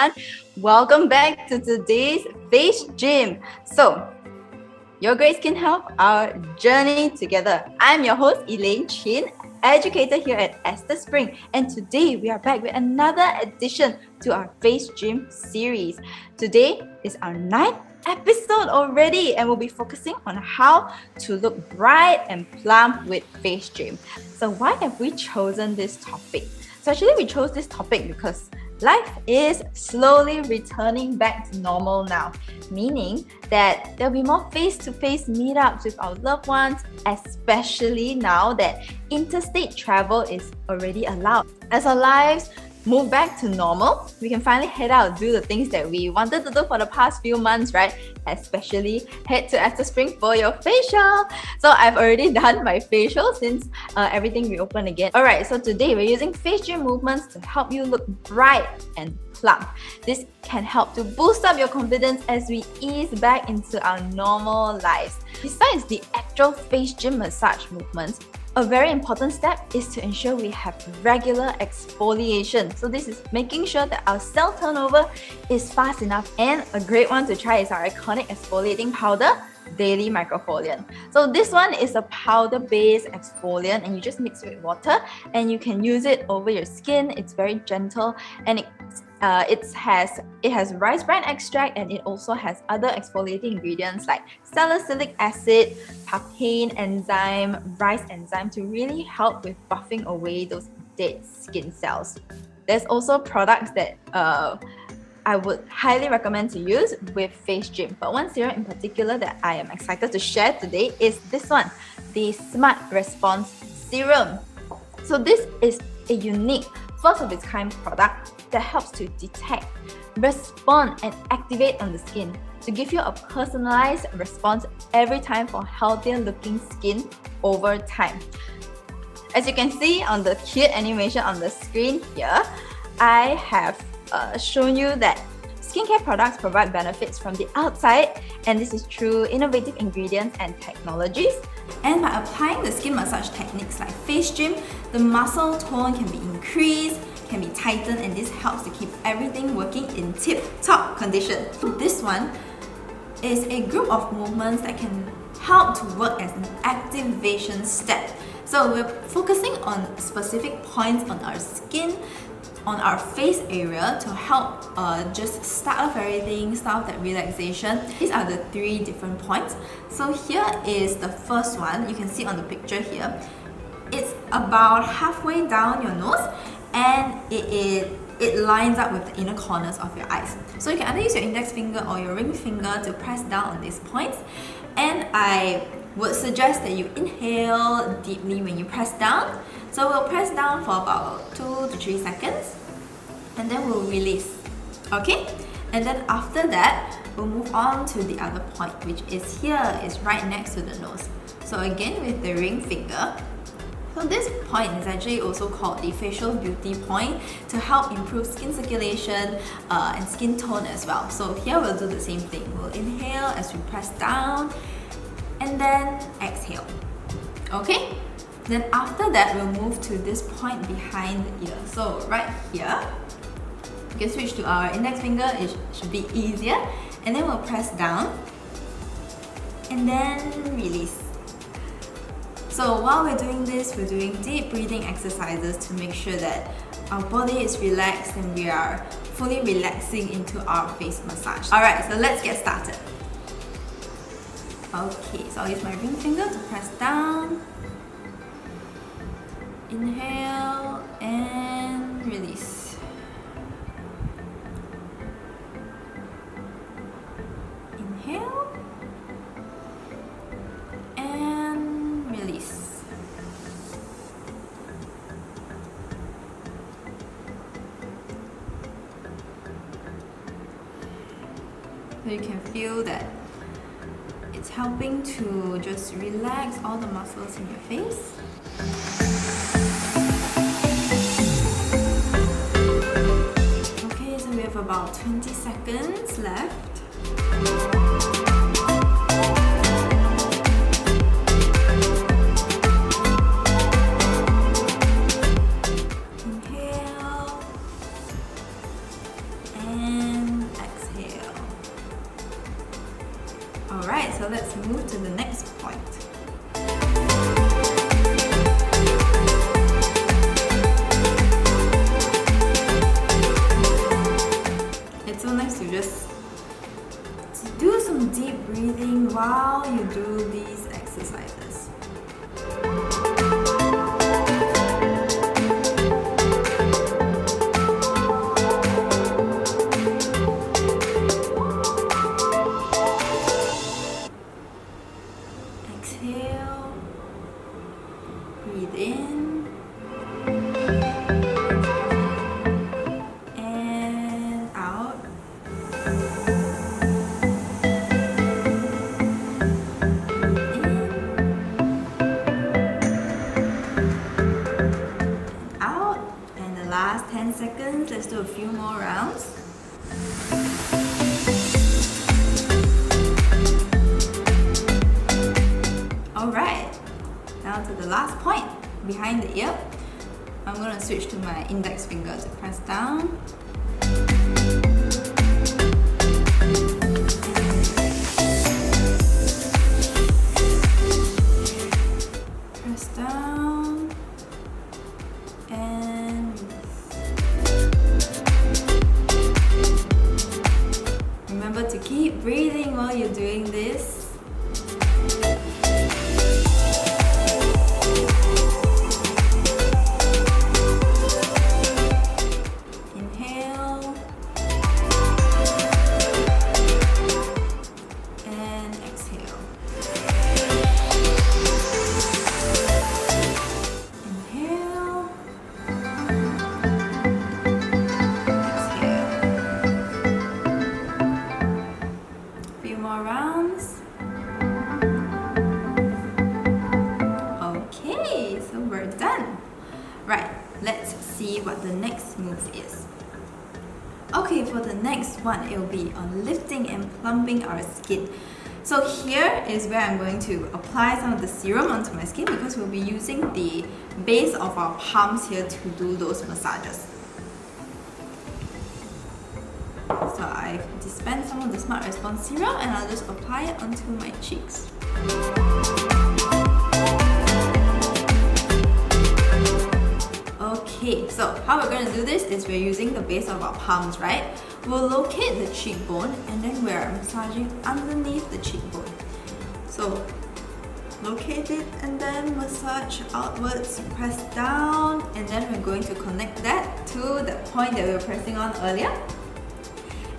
everyone. Welcome back to today's Face Gym. So, your great skin health, our journey together. I'm your host, Elaine Chin, educator here at AsterSpring, and today we are back with another edition to our Face Gym series. Today is our 9th episode already, and we'll be focusing on how to look bright and plump with Face Gym. So why have we chosen this topic? So actually we chose this topic because life is slowly returning back to normal now, meaning that there'll be more face-to-face meetups with our loved ones, especially now that interstate travel is already allowed. As our lives move back to normal, we can finally head out, do the things that we wanted to do for the past few months, right? Especially head to AsterSpring for your facial. So I've already done my facial since everything reopened again. Alright, so today we're using Face Gym movements to help you look bright and plump. This can help to boost up your confidence as we ease back into our normal lives. Besides the actual Face Gym massage movements, a very important step is to ensure we have regular exfoliation. So this is making sure that our cell turnover is fast enough, and a great one to try is our iconic exfoliating powder, Daily Microfoliant. So this one is a powder-based exfoliant, and you just mix it with water and you can use it over your skin. It's very gentle, and it has rice bran extract, and it also has other exfoliating ingredients like salicylic acid, papain enzyme, rice enzyme to really help with buffing away those dead skin cells. There's also products that I would highly recommend to use with Face Gym, but one serum in particular that I am excited to share today is this one, the Smart Response Serum. So this is a unique, first of its kind product that helps to detect, respond, and activate on the skin to give you a personalized response every time for healthier looking skin over time. As you can see on the cute animation on the screen here, I have shown you that skincare products provide benefits from the outside, and this is through innovative ingredients and technologies. And by applying the skin massage techniques like Face Gym, the muscle tone can be increased, can be tightened, and this helps to keep everything working in tip-top condition. This one is a group of movements that can help to work as an activation step. So we're focusing on specific points on our skin, on our face area to help just start off everything, start off that relaxation. These are the 3 different points. So here is the first one. You can see on the picture here. It's about halfway down your nose, and it lines up with the inner corners of your eyes. So you can either use your index finger or your ring finger to press down on these points. And I would suggest that you inhale deeply when you press down. So we'll press down for about 2 to 3 seconds, and then we'll release. Okay? And then after that, we'll move on to the other point, which is here, is right next to the nose. So again, with the ring finger. So this point is actually also called the facial beauty point to help improve skin circulation and skin tone as well. So here we'll do the same thing. We'll inhale as we press down, and then exhale. Okay? Then after that, we'll move to this point behind the ear. So right here, you can switch to our index finger, it should be easier. And then we'll press down, and then release. So while we're doing this, we're doing deep breathing exercises to make sure that our body is relaxed and we are fully relaxing into our face massage. Alright, so let's get started. Okay, so I'll use my ring finger to press down. Inhale and release. Inhale and release. So you can feel that it's helping to just relax all the muscles in your face. Okay, so we have about 20 seconds left. Inhale and Alright, so let's move to the next point. It's so nice to just do some deep breathing while you do these exercises. Exhale, breathe in, and out. Breathe in, and out. And the last 10 seconds, let's do a few more rounds. Alright, now to the last point, behind the ear. I'm going to switch to my index finger to press down. Press down and remember to keep breathing while you're doing this. Rounds. Okay, so we're done. Right, let's see what the next move is. Okay, for the next one, it will be on lifting and plumping our skin. So here is where I'm going to apply some of the serum onto my skin because we'll be using the base of our palms here to do those massages. So I dispense some of the Smart Response serum and I'll just apply it onto my cheeks. Okay, so how we're going to do this is we're using the base of our palms, right? We'll locate the cheekbone and then we're massaging underneath the cheekbone. So locate it and then massage outwards, press down, and then we're going to connect that to the point that we were pressing on earlier.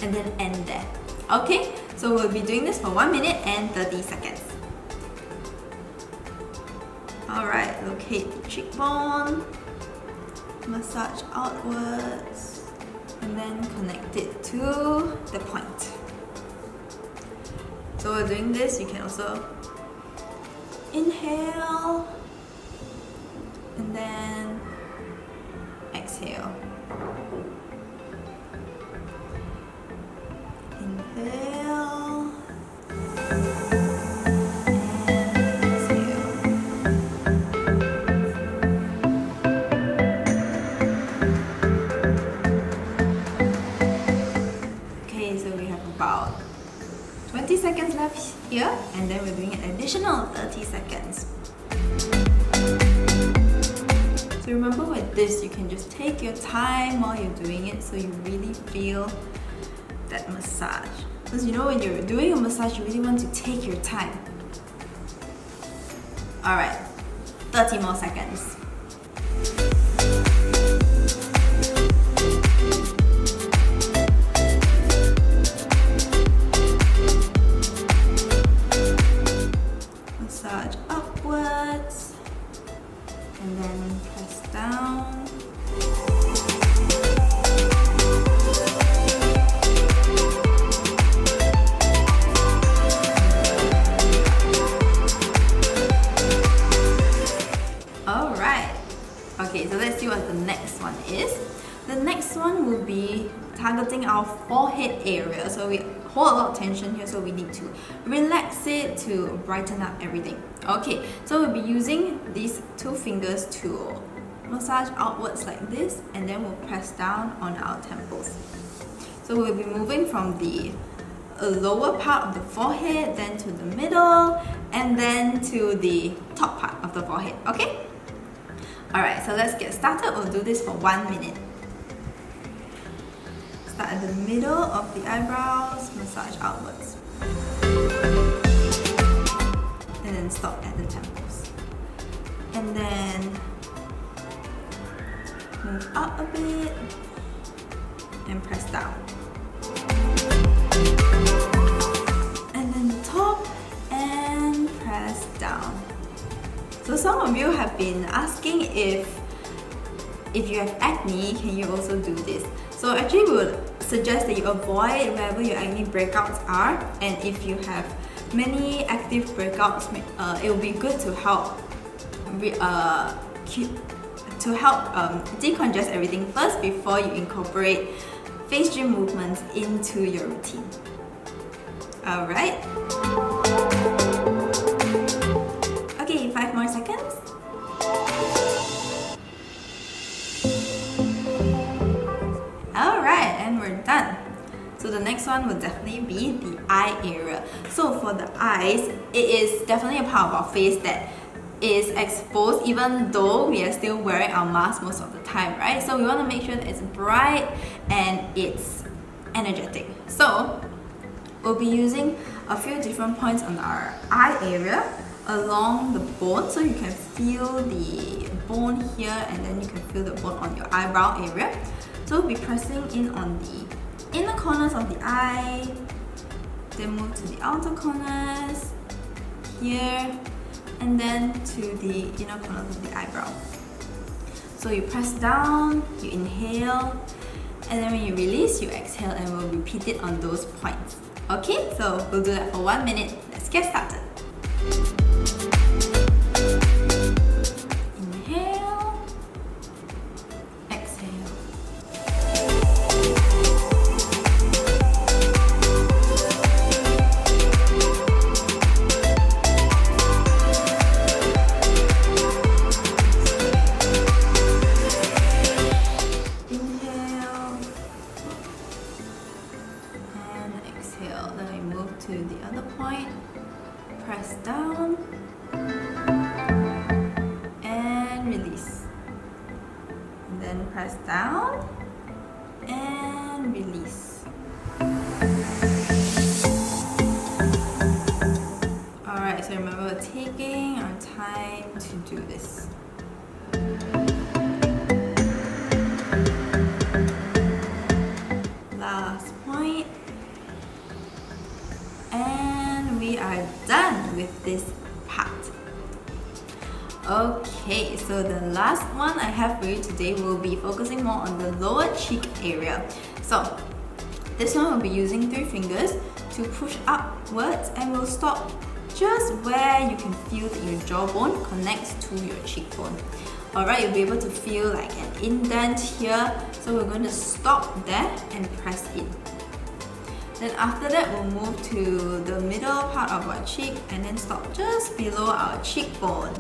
And then end there. Okay, so we'll be doing this for 1 minute and 30 seconds. Alright, locate the cheekbone, massage outwards, and then connect it to the point. So while doing this, you can also inhale and then exhale. Inhale and exhale. Okay, so we have about 20 seconds left here, and then we're doing an additional 30 seconds. So remember with this, you can just take your time while you're doing it so you really feel that massage. Because you know when you're doing a massage, you really want to take your time. Alright, 30 more seconds. Massage upwards and then press down. Okay, so let's see what the next one is. The next one will be targeting our forehead area. So we hold a lot of tension here, so we need to relax it to brighten up everything. Okay, so we'll be using these two fingers to massage outwards like this, and then we'll press down on our temples. So we'll be moving from the lower part of the forehead, then to the middle, and then to the top part of the forehead, okay? Alright, so let's get started. We'll do this for 1 minute. Start at the middle of the eyebrows, massage outwards. And then stop at the temples. And then move up a bit and press down. And then the top and press down. So some of you have been asking if you have acne, can you also do this? So actually we would suggest that you avoid wherever your acne breakouts are, and if you have many active breakouts, it will be good to help decongest everything first before you incorporate face gym movements into your routine. Alright? Okay, 5 more seconds. Alright, and we're done. So the next one will definitely be the eye area. So for the eyes, it is definitely a part of our face that is exposed even though we are still wearing our mask most of the time, right? So we want to make sure that it's bright and it's energetic. So we'll be using a few different points on our eye area along the bone, so you can feel the bone here and then you can feel the bone on your eyebrow area. So we'll be pressing in on the inner corners of the eye, then move to the outer corners here, and then to the inner corners of the eyebrow. So you press down, you inhale, and then when you release, you exhale, and we'll repeat it on those points. Okay, so we'll do that for 1 minute. Let's get started. Inhale, exhale. Inhale and exhale. Then we move to the other point. Press down and release. And then press down and release. Alright, so remember we're taking our time to do this. Last point. And we are done with this part. Okay, so the last one I have for you today will be focusing more on the lower cheek area. So this one will be using 3 fingers to push upwards, and we'll stop just where you can feel that your jawbone connects to your cheekbone. Alright, you'll be able to feel like an indent here. So we're going to stop there and press in. Then after that, we'll move to the middle part of our cheek and then stop just below our cheekbone.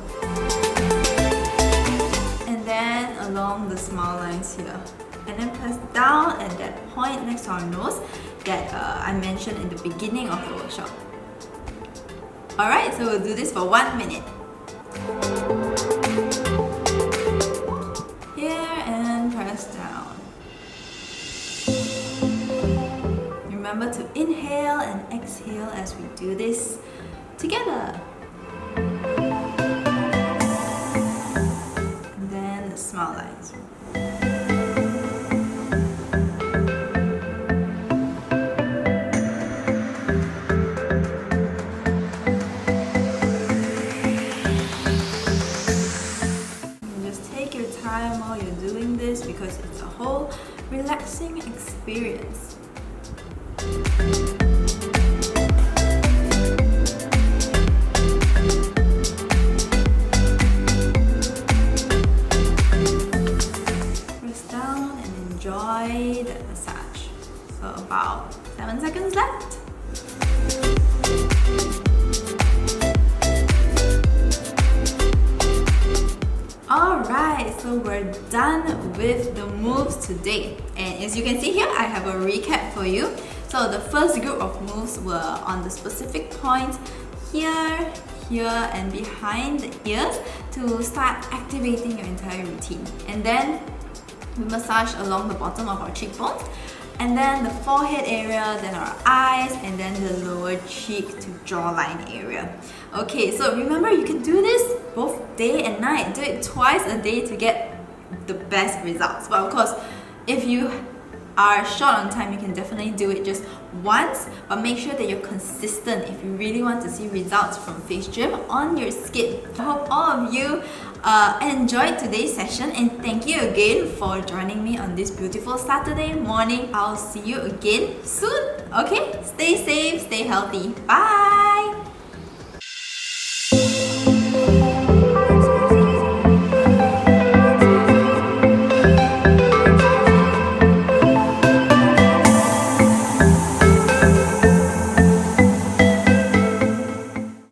And then along the smile lines here. And then press down at that point next to our nose that I mentioned in the beginning of the workshop. Alright, so we'll do this for 1 minute. Here and press down. Remember to inhale and exhale as we do this together. And then the smile lines. Just take your time while you're doing this because it's a whole relaxing experience. Press down and enjoy that massage. So about 7 seconds left. Alright, so we're done with the moves today. And as you can see here, I have a recap for you. So the first group of moves were on the specific points here, here, and behind the ears to start activating your entire routine. And then we massage along the bottom of our cheekbones, and then the forehead area, then our eyes, and then the lower cheek to jawline area. Okay, so remember, you can do this both day and night. Do it twice a day to get the best results. But of course, if you are short on time, you can definitely do it just once, but make sure that you're consistent if you really want to see results from Face Gym on your skin. I hope all of you enjoyed today's session, and thank you again for joining me on this beautiful Saturday morning. I'll see you again soon. Okay, stay safe, stay healthy. Bye.